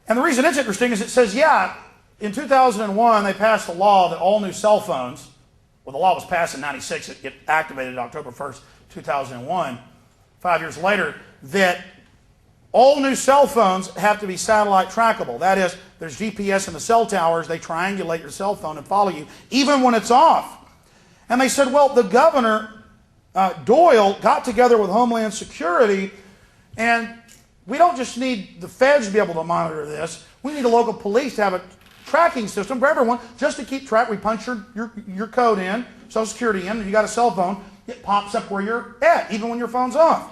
And the reason it's interesting is it says, yeah, in 2001 they passed a law that all new cell phones, well, the law was passed in 96, it activated October 1st, 2001, 5 years later, that all new cell phones have to be satellite trackable. That is, there's GPS in the cell towers, they triangulate your cell phone and follow you, even when it's off. And they said, well, the governor, Doyle, got together with Homeland Security, and we don't just need the feds to be able to monitor this. We need a local police to have a tracking system for everyone just to keep track. We punch your code in, Social Security in, and you got a cell phone, it pops up where you're at, even when your phone's off.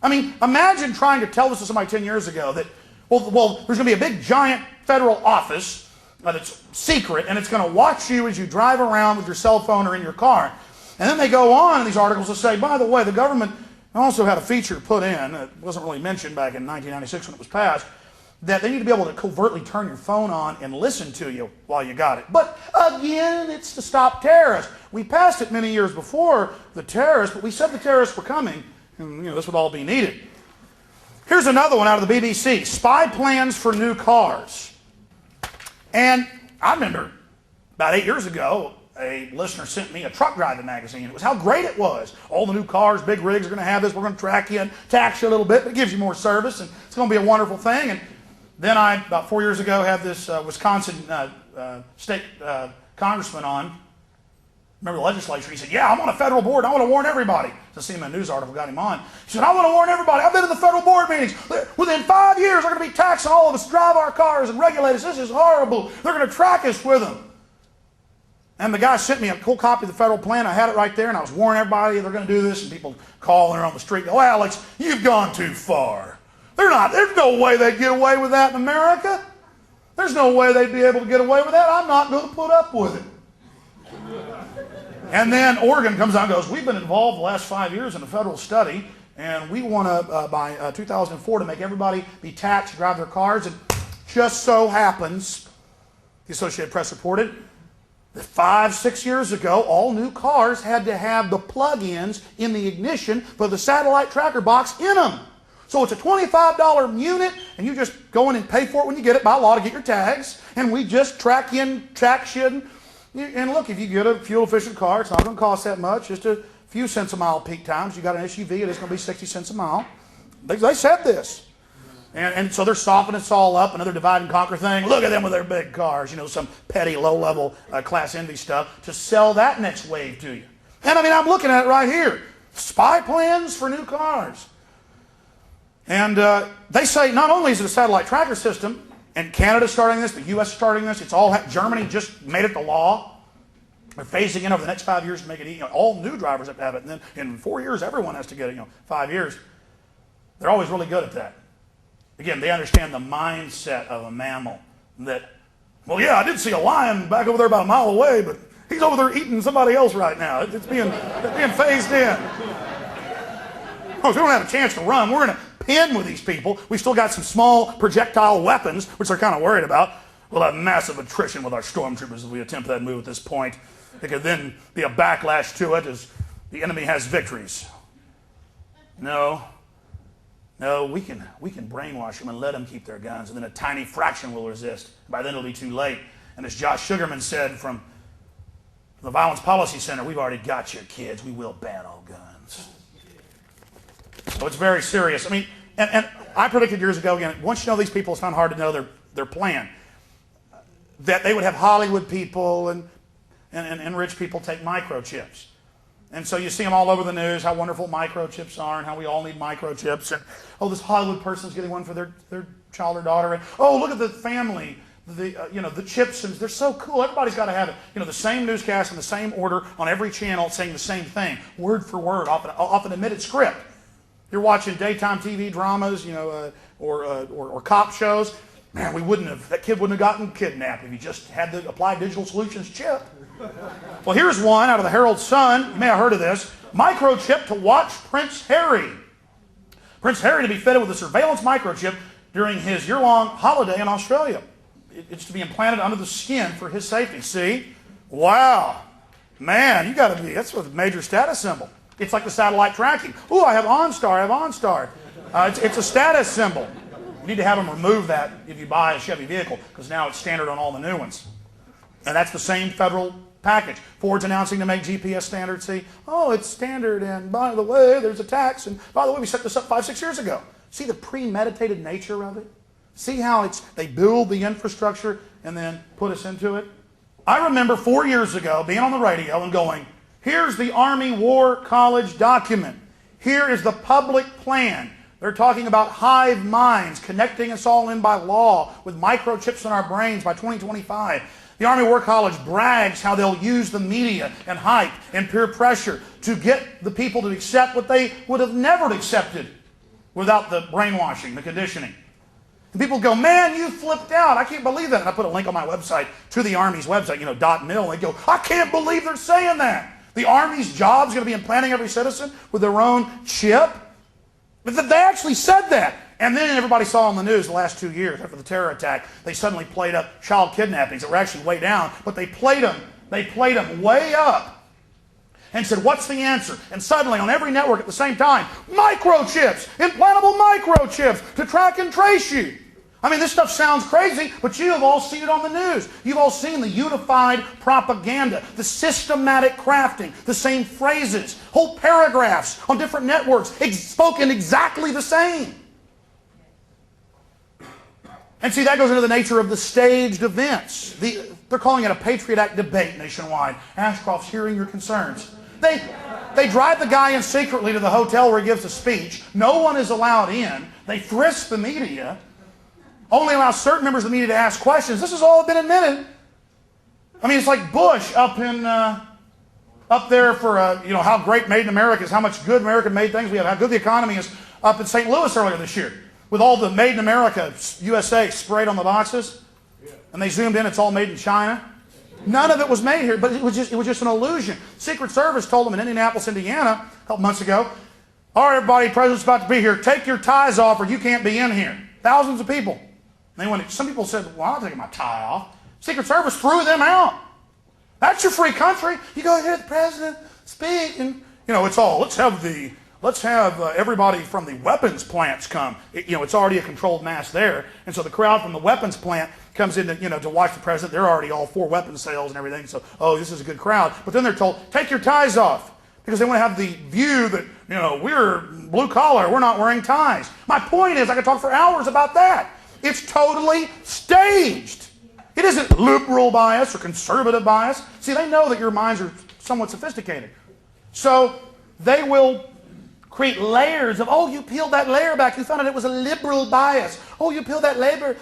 I mean, imagine trying to tell this to somebody 10 years ago that, well, there's going to be a big, giant federal office that's secret, and it's going to watch you as you drive around with your cell phone or in your car. And then they go on in these articles to say, by the way, the government also had a feature put in, it wasn't really mentioned back in 1996 when it was passed, that they need to be able to covertly turn your phone on and listen to you while you got it. But again, it's to stop terrorists. We passed it many years before the terrorists, but we said the terrorists were coming, and this would all be needed. Here's another one out of the BBC, spy plans for new cars. And I remember about 8 years ago, a listener sent me a truck driving magazine. It was how great it was. All the new cars, big rigs are going to have this. We're going to track you and tax you a little bit, but it gives you more service, and it's going to be a wonderful thing. And then I, about 4 years ago, had this Wisconsin state congressman on. Remember the legislature? He said, yeah, I'm on a federal board. I want to warn everybody. The CNN News article got him on. He said, I want to warn everybody. I've been in the federal board meetings. Within 5 years, they're going to be taxing all of us to drive our cars and regulate us. This is horrible. They're going to track us with them. And the guy sent me a cool copy of the federal plan. I had it right there, and I was warning everybody they're going to do this. And people calling her on the street, go, Alex, you've gone too far. There's no way they'd get away with that in America. There's no way they'd be able to get away with that. I'm not going to put up with it. And then Oregon comes out and goes, we've been involved the last 5 years in a federal study, and we want to, by 2004, to make everybody be taxed to drive their cars. And just so happens, the Associated Press reported, that 5-6 years ago, all new cars had to have the plug-ins in the ignition for the satellite tracker box in them. So it's a $25 unit, and you just go in and pay for it when you get it by law to get your tags, and we just track you. And look, if you get a fuel-efficient car, it's not going to cost that much, just a few cents a mile peak times. You got an SUV, it is going to be 60 cents a mile. They said this. And so they're softening us all up, another divide and conquer thing. Look at them with their big cars, some petty, low-level class envy stuff to sell that next wave to you. And I mean, I'm looking at it right here. Spy plans for new cars. And they say not only is it a satellite tracker system, and Canada's starting this, the U.S. is starting this, Germany just made it the law. They're phasing in over the next 5 years to make it, all new drivers have to have it. And then in 4 years, everyone has to get it, 5 years. They're always really good at that. Again, they understand the mindset of a mammal that, well, yeah, I did see a lion back over there about a mile away, but he's over there eating somebody else right now. It's being phased in. Oh, so we don't have a chance to run. We're in a pen with these people. We've still got some small projectile weapons, which they're kind of worried about. We'll have massive attrition with our stormtroopers if we attempt that move at this point. It could then be a backlash to it as the enemy has victories. No, we can brainwash them and let them keep their guns, and then a tiny fraction will resist. By then it'll be too late. And as Josh Sugarman said from the Violence Policy Center, we've already got your kids. We will ban all guns. So it's very serious. I mean, and I predicted years ago, again, once you know these people, it's not hard to know their plan. That they would have Hollywood people and rich people take microchips. And so you see them all over the news, how wonderful microchips are and how we all need microchips. And, this Hollywood person's getting one for their child or daughter. And, look at the family, the chips, and they're so cool. Everybody's got to have it. The same newscast in the same order on every channel saying the same thing, word for word, off an admitted script. You're watching daytime TV dramas, or cop shows. Man, that kid wouldn't have gotten kidnapped if he just had the Applied Digital Solutions chip. Well, here's one out of the Herald Sun. You may have heard of this. Microchip to watch Prince Harry. Prince Harry to be fitted with a surveillance microchip during his year-long holiday in Australia. It's to be implanted under the skin for his safety. See? Wow. Man, that's a major status symbol. It's like the satellite tracking. Ooh, I have OnStar. It's a status symbol. need to have them remove that if you buy a Chevy vehicle, because now it's standard on all the new ones. And that's the same federal package. Ford's announcing to make GPS standard. See, oh, it's standard, and by the way, there's a tax, and by the way, we set this up 5-6 years ago. See the premeditated nature of it? See how they build the infrastructure and then put us into it? I remember 4 years ago being on the radio and going, here's the Army War College document. Here is the public plan. They're talking about hive minds, connecting us all in by law with microchips in our brains by 2025. The Army War College brags how they'll use the media and hype and peer pressure to get the people to accept what they would have never accepted without the brainwashing, the conditioning. And people go, man, you flipped out. I can't believe that. And I put a link on my website to the Army's website, .mil. And they go, I can't believe they're saying that. The Army's job is going to be implanting every citizen with their own chip. But they actually said that. And then everybody saw on the news the last 2 years after the terror attack, they suddenly played up child kidnappings that were actually way down, but they played them way up and said, what's the answer? And suddenly on every network at the same time, microchips, implantable microchips to track and trace you. I mean, this stuff sounds crazy, but you have all seen it on the news. You've all seen the unified propaganda, the systematic crafting, the same phrases, whole paragraphs on different networks, spoken exactly the same. And see, that goes into the nature of the staged events. They're calling it a Patriot Act debate nationwide. Ashcroft's hearing your concerns. They drive the guy in secretly to the hotel where he gives a speech. No one is allowed in. They frisk the media. Only allow certain members of the media to ask questions. This has all been admitted. I mean, it's like Bush up there for how great Made in America is, how much good American-made things we have, how good the economy is up in St. Louis earlier this year, with all the Made in America USA sprayed on the boxes, and they zoomed in. It's all made in China. None of it was made here, but it was just an illusion. Secret Service told them in Indianapolis, Indiana, a couple months ago, all right, everybody, the president's about to be here. Take your ties off, or you can't be in here. Thousands of people. Some people said, well, I'll take my tie off. Secret Service threw them out. That's your free country. You go hear the president speak, and it's all, let's have everybody from the weapons plants come. It's already a controlled mass there. And so the crowd from the weapons plant comes in to watch the president. They're already all for weapons sales and everything. So, this is a good crowd. But then they're told, take your ties off. Because they want to have the view that, we're blue collar, we're not wearing ties. My point is, I could talk for hours about that. It's totally staged. It isn't liberal bias or conservative bias. See, they know that your minds are somewhat sophisticated. So they will create layers of, you peeled that layer back, you found out it was a liberal bias. Oh, you peeled that layer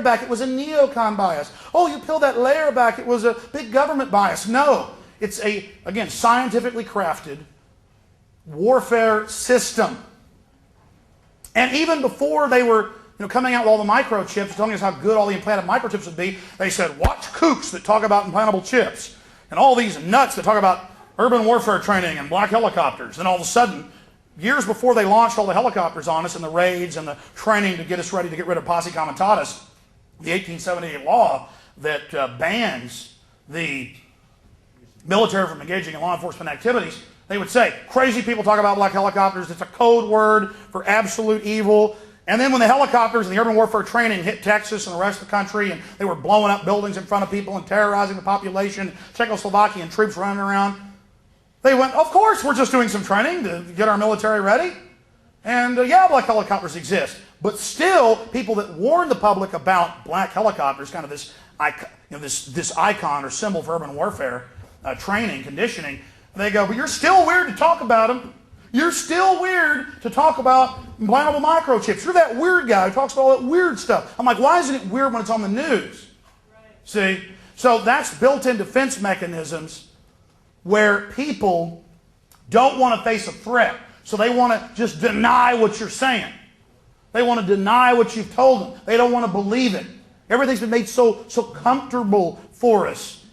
back, it was a neocon bias. Oh, you peeled that layer back, it was a big government bias. No, it's again, scientifically crafted warfare system. And even before they were coming out with all the microchips, telling us how good all the implanted microchips would be, they said, watch kooks that talk about implantable chips, and all these nuts that talk about urban warfare training and black helicopters. And all of a sudden, years before they launched all the helicopters on us and the raids and the training to get us ready to get rid of posse comitatus, the 1878 law that bans the military from engaging in law enforcement activities, they would say, crazy people talk about black helicopters. It's a code word for absolute evil. And then when the helicopters and the urban warfare training hit Texas and the rest of the country, and they were blowing up buildings in front of people and terrorizing the population, Czechoslovakian troops running around, they went, of course, we're just doing some training to get our military ready. And black helicopters exist. But still, people that warn the public about black helicopters, kind of this icon or symbol for urban warfare training, conditioning, they go, but you're still weird to talk about them. You're still weird to talk about implantable microchips. You're that weird guy who talks about all that weird stuff. I'm like, why isn't it weird when it's on the news? Right. See? So that's built-in defense mechanisms where people don't want to face a threat. So they want to just deny what you're saying. They want to deny what you've told them. They don't want to believe it. Everything's been made so comfortable for us.